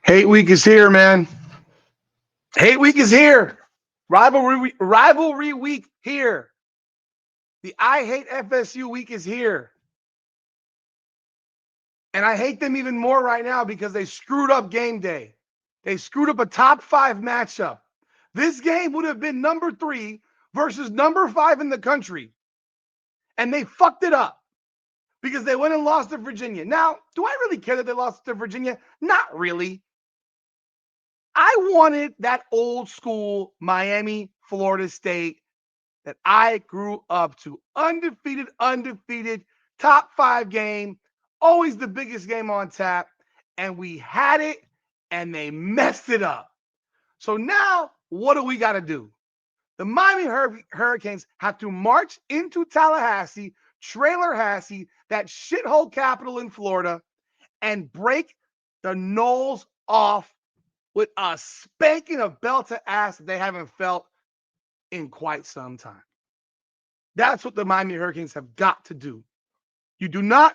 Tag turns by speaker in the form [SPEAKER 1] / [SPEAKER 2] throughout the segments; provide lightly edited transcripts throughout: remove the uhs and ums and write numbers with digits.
[SPEAKER 1] Hate week is here, man. Hate week is here. Rivalry week here. The I hate FSU week is here. And I hate them even more right now because they screwed up game day. They screwed up a top 5 matchup. This game would have been number 3 versus number 5 in the country. And they fucked it up because they went and lost to Virginia. Now, do I really care that they lost to Virginia? Not really. I wanted that old school Miami, Florida State that I grew up to. Undefeated, top 5 game, always the biggest game on tap. And we had it and they messed it up. So now, what do we got to do? The Miami Hurricanes have to march into Tallahassee, Trailerhassee, that shithole capital in Florida, and break the Noles off with a spanking of belt to ass that they haven't felt in quite some time. That's what the Miami Hurricanes have got to do. You do not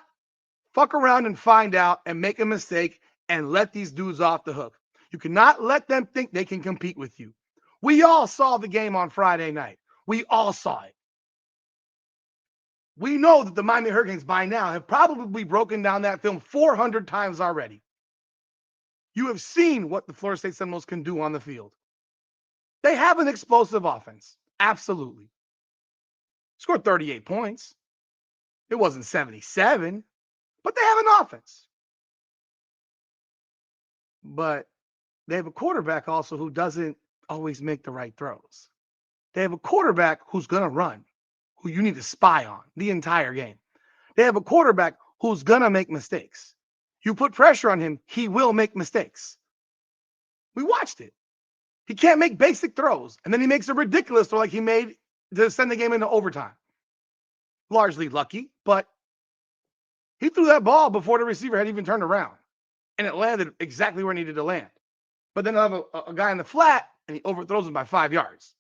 [SPEAKER 1] fuck around and find out and make a mistake and let these dudes off the hook. You cannot let them think they can compete with you. We all saw the game on Friday night. We all saw it. We know that the Miami Hurricanes by now have probably broken down that film 400 times already. You have seen what the Florida State Seminoles can do on the field. They have an explosive offense. Absolutely. Scored 38 points. It wasn't 77, but they have an offense. But they have a quarterback also who doesn't always make the right throws. They have a quarterback who's going to run, who you need to spy on the entire game. They have a quarterback who's going to make mistakes. You put pressure on him, he will make mistakes. We watched it. He can't make basic throws. And then he makes a ridiculous throw like he made to send the game into overtime. Largely lucky, but he threw that ball before the receiver had even turned around. And it landed exactly where it needed to land. But then I'll have a guy in the flat, and he overthrows him by 5 yards.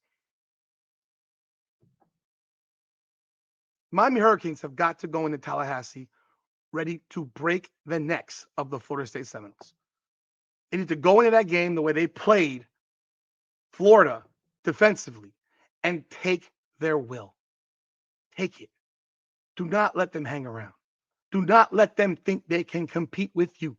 [SPEAKER 1] Miami Hurricanes have got to go into Tallahassee ready to break the necks of the Florida State Seminoles. They need to go into that game the way they played Florida defensively and take their will. Take it. Do not let them hang around. Do not let them think they can compete with you.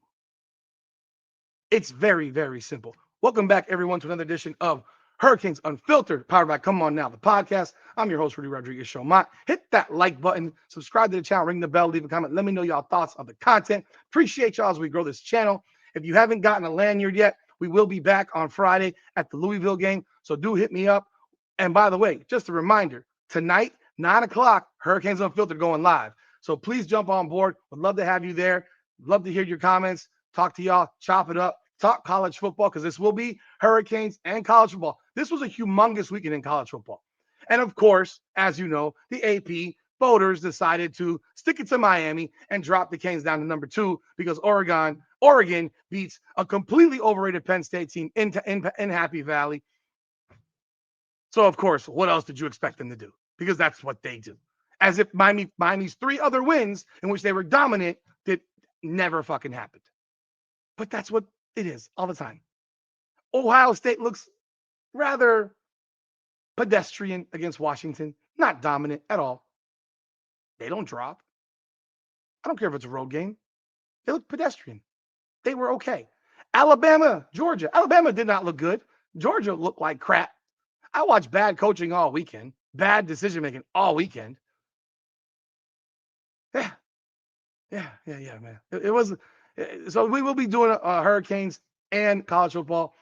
[SPEAKER 1] It's very, very simple. Welcome back, everyone, to another edition of Hurricanes Unfiltered, powered by Come On Now, the podcast. I'm your host, Rudy Rodriguez Show. Hit that like button, subscribe to the channel, ring the bell, leave a comment. Let me know y'all thoughts on the content. Appreciate y'all as we grow this channel. If you haven't gotten a lanyard yet, we will be back on Friday at the Louisville game. So do hit me up. And by the way, just a reminder, tonight, 9 o'clock, Hurricanes Unfiltered going live. So please jump on board. Would love to have you there. Love to hear your comments. Talk to y'all. Chop it up. Talk college football because this will be Hurricanes and college football. This was a humongous weekend in college football. And of course, as you know, the AP voters decided to stick it to Miami and drop the Canes down to number 2 because Oregon beats a completely overrated Penn State team in Happy Valley. So, of course, what else did you expect them to do? Because that's what they do. As if Miami's 3 other wins in which they were dominant that never fucking happened. But that's what it is all the time. Ohio State looks rather pedestrian against Washington, not dominant at all. They don't drop. I don't care if it's a road game. They look pedestrian. They were okay. Alabama, Georgia. Alabama did not look good. Georgia looked like crap. I watched bad coaching all weekend, bad decision making all weekend. Yeah, man. It was. So we will be doing Hurricanes and college football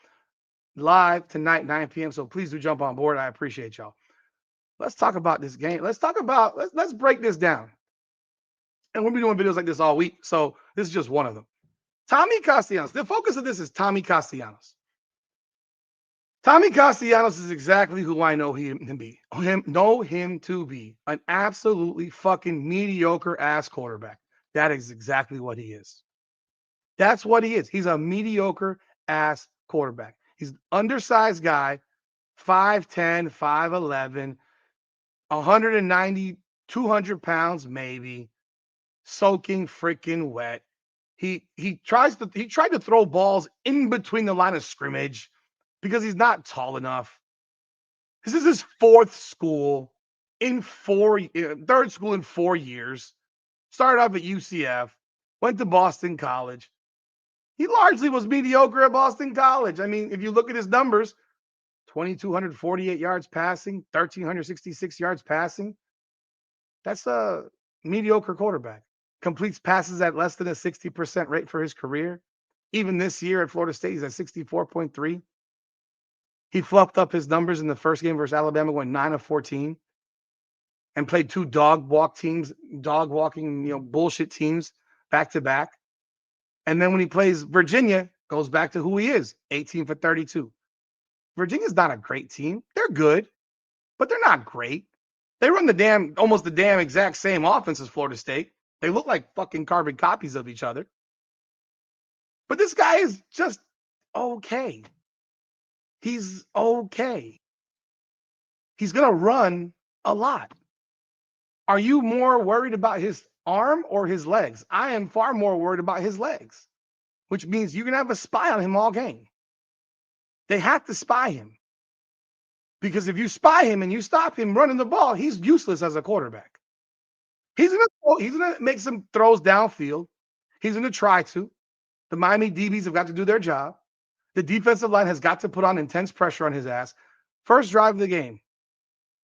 [SPEAKER 1] live tonight, 9 p.m. So please do jump on board. I appreciate y'all. Let's talk about this game. Let's break this down. And we'll be doing videos like this all week. So this is just one of them. Tommy Castellanos. The focus of this is Tommy Castellanos. Tommy Castellanos is exactly who I know him to be. Know him to be an absolutely fucking mediocre ass quarterback. That is exactly what he is. That's what he is. He's a mediocre ass quarterback. He's an undersized guy, 5'10", 5'11", 190, 200 pounds maybe, soaking freaking wet. He tried to throw balls in between the line of scrimmage because he's not tall enough. This is his third school in 4 years. Started off at UCF, went to Boston College. He largely was mediocre at Boston College. I mean, if you look at his numbers, 2,248 yards passing, 1,366 yards passing. That's a mediocre quarterback. Completes passes at less than a 60% rate for his career. Even this year at Florida State, he's at 64.3. He fluffed up his numbers in the first game versus Alabama, went 9 of 14, and played two dog walking, bullshit teams back to back. And then when he plays Virginia, goes back to who he is, 18 for 32. Virginia's not a great team. They're good, but they're not great. They run almost the damn exact same offense as Florida State. They look like fucking carbon copies of each other. But this guy is just okay. He's okay. He's going to run a lot. Are you more worried about his arm or his legs? I am far more worried about his legs, which means you can have a spy on him all game. They have to spy him. Because if you spy him and you stop him running the ball, he's useless as a quarterback. He's gonna make some throws downfield. He's gonna try to. The Miami DBs have got to do their job. The defensive line has got to put on intense pressure on his ass. First drive of the game,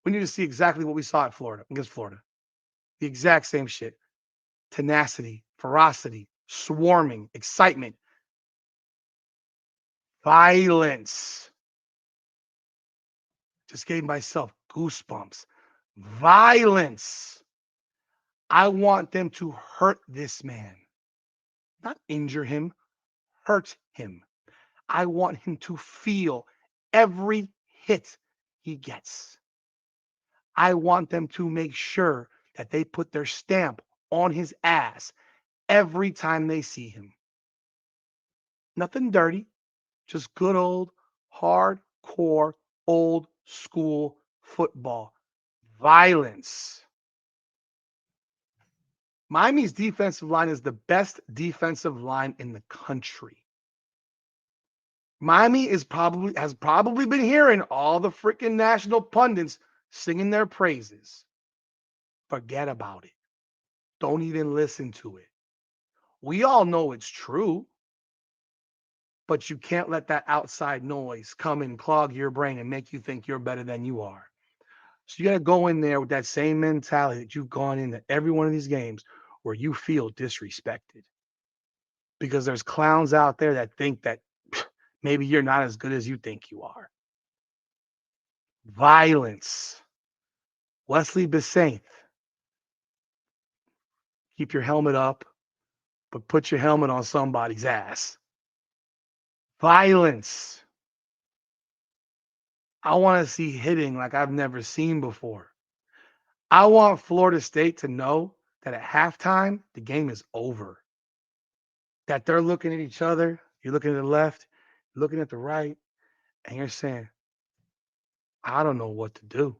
[SPEAKER 1] we need to see exactly what we saw against Florida. The exact same shit. Tenacity, ferocity, swarming, excitement, violence. Just gave myself goosebumps. Violence. I want them to hurt this man, not injure him, hurt him. I want him to feel every hit he gets. I want them to make sure that they put their stamp on his ass every time they see him. Nothing dirty, just good old, hardcore, old school football. Violence. Miami's defensive line is the best defensive line in the country. Miami has probably been hearing all the freaking national pundits singing their praises. Forget about it. Don't even listen to it. We all know it's true, but you can't let that outside noise come and clog your brain and make you think you're better than you are. So you got to go in there with that same mentality that you've gone into every one of these games where you feel disrespected. Because there's clowns out there that think that maybe you're not as good as you think you are. Violence. Wesley Bissainthe. Keep your helmet up, but put your helmet on somebody's ass. Violence. I want to see hitting like I've never seen before. I want Florida State to know that at halftime, the game is over. That they're looking at each other. You're looking at the left, looking at the right, and you're saying, I don't know what to do.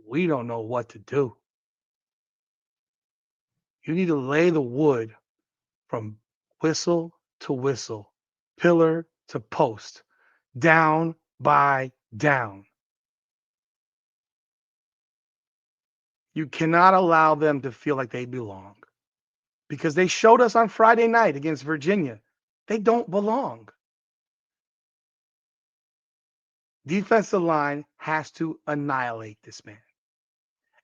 [SPEAKER 1] We don't know what to do. You need to lay the wood from whistle to whistle, pillar to post, down by down. You cannot allow them to feel like they belong because they showed us on Friday night against Virginia. They don't belong. Defensive line has to annihilate this man.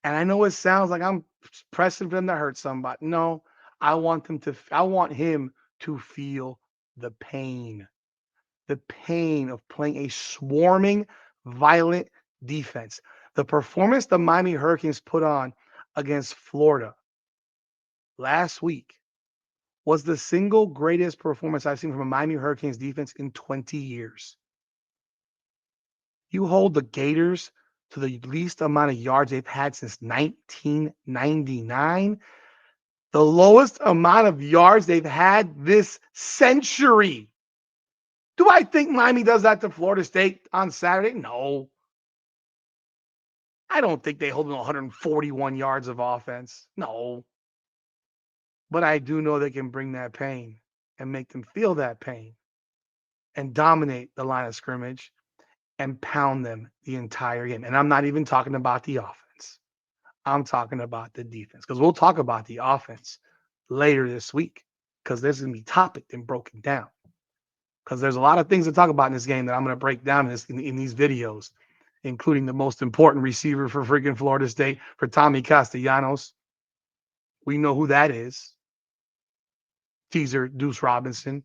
[SPEAKER 1] And I know it sounds like I'm pressing for them to hurt somebody. No, I want him to feel the pain of playing a swarming, violent defense. The performance the Miami Hurricanes put on against Florida last week was the single greatest performance I've seen from a Miami Hurricanes defense in 20 years. You hold the Gators to the least amount of yards they've had since 1999, the lowest amount of yards they've had this century. Do I think Miami does that to Florida State on Saturday? No. I don't think they hold them 141 yards of offense. No. But I do know they can bring that pain and make them feel that pain and dominate the line of scrimmage and pound them the entire game. And I'm not even talking about the offense. I'm talking about the defense because we'll talk about the offense later this week because there's going to be topic and broken down because there's a lot of things to talk about in this game that I'm going to break down in these videos, including the most important receiver for freaking Florida State, for Tommy Castellanos. We know who that is. Teaser Deuce Robinson.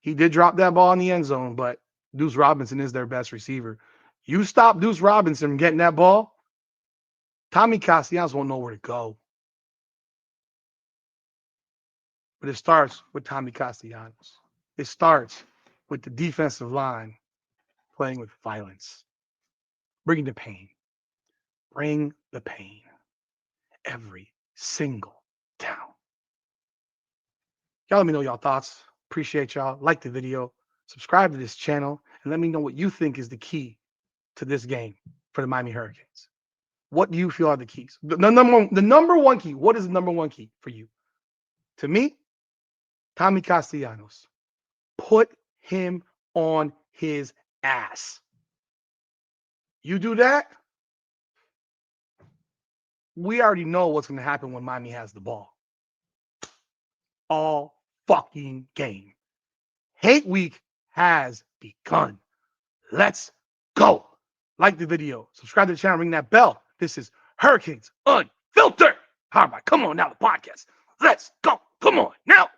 [SPEAKER 1] He did drop that ball in the end zone, but Deuce Robinson is their best receiver. You stop Deuce Robinson from getting that ball, Tommy Castellanos won't know where to go. But it starts with Tommy Castellanos. It starts with the defensive line playing with violence. Bring the pain. Bring the pain. Every single down. Y'all let me know y'all thoughts. Appreciate y'all. Like the video. Subscribe to this channel. And let me know what you think is the key to this game for the Miami Hurricanes. What do you feel are the keys? The number one key. What is the number one key for you? To me, Tommy Castellanos. Put him on his ass. You do that, we already know what's going to happen when Miami has the ball. All fucking game. Hate week has begun. Let's go. Like the video. Subscribe to the channel. Ring that bell. This is Hurricanes Unfiltered. All right, come on now, the podcast. Let's go. Come on now.